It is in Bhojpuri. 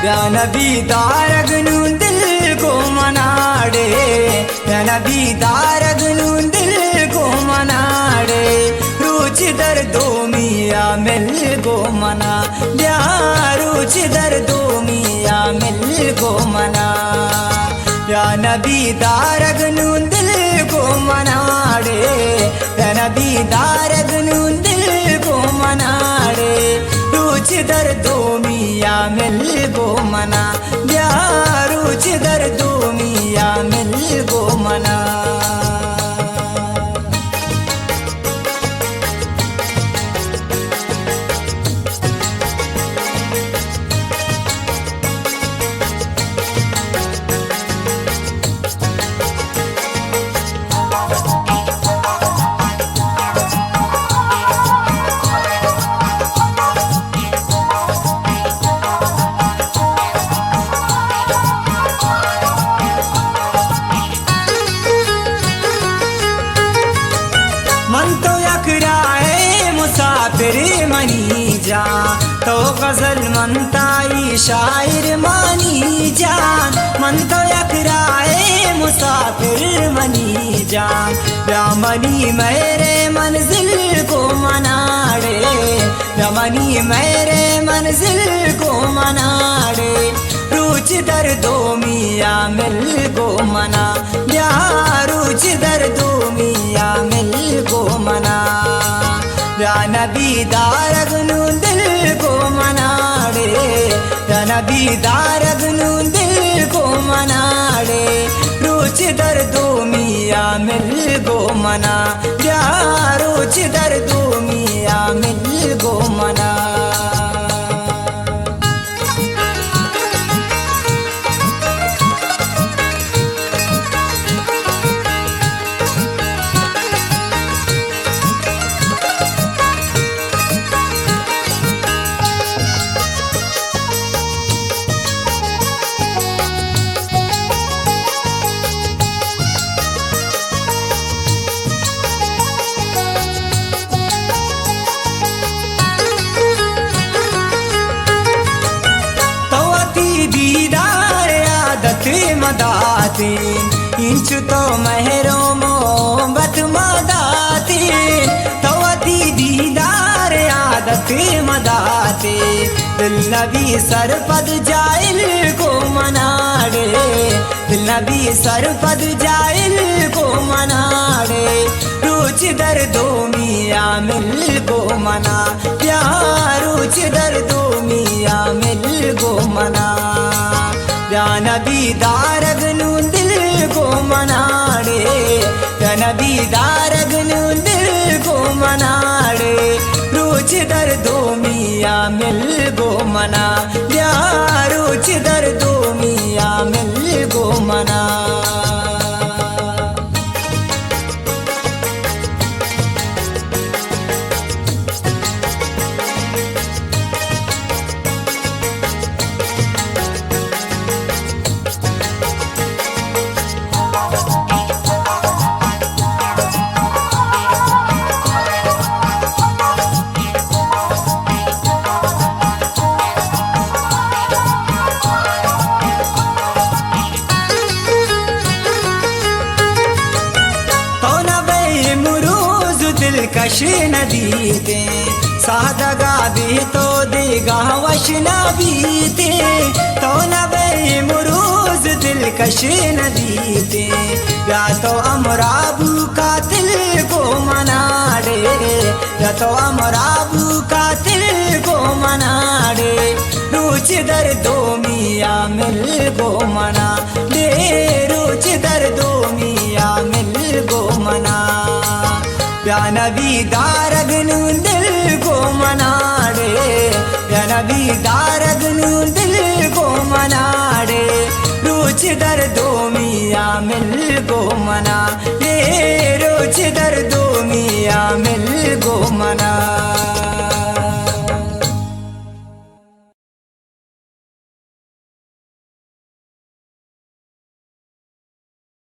या नबी दारगनु दिल को मनाड़े, या नबी दारगनु दिल को मनाड़े, रुचि दर्दो मिया मिल को मना, या रुचि दर्दो मिया मिल को मना। या नबी दारगनु दिल को मनाड़े, या नबी दारगनु दिल को मनाड़े, रुचि दर्दो मिया मिल को मना, या रुचि दर्दो मिया मिल को मना। मन तो यकराए मुसाफिर मनी जा, तो गजल मनताई शायर मानी जान। मन तो यकराए मुसाफिर मनी जान, या मनी मेरे मंजिल को मनाड़े, या मनी मेरे मंजिल को मनाड़े, रुचि दर्दो मिया मिल को मना, या रुचि दर्दो मिया मिल को मना। या नबी दारगनु दिल को मनाड़े, या नबी दारगनु दिल को मनाड़े, रुचि दर्दो मिया मिल को मना, या रुचि दर्दो मिया मिल को मना। दीदार आदत मदातीन, इंचु तो महरो मोहब्बत मदातीन, तो दीदार आदत मदाती, दिल नबी सरपद जाइल को मनाड़े, दिल नबी सरपद जाइल को मनाड़े, रुचि दर्दो मिया मिल को मना, या रुचि दर्दो मिया मिल को मना। या नबी दारगनु दिल को मनाड़े, या नबी दारगनु दिल को मनाड़े, रुचि दर्दो मिया मिल को मना, या रुचि दर्दो मिया मिल को मना। दिलकश नदी दे सादगा भी तो देगा वश नबी दे, तो नबे मुरूज दिलकश नदी दे, या तो अमराबू का दिल को मनाड़े, या तो अमराबू का दिल को मनाड़े, रुचि दर्दो मिया मिल को मना, दे रुचि दर्दो मिया मिल को मना। या नबी दारगनु दिल को मनाड़े, या नबी दारगनु दिल को मनाड़े, रुचि दर्दो मिया मिल को मना, ये रुचि दर्दो मिया मिल को मना।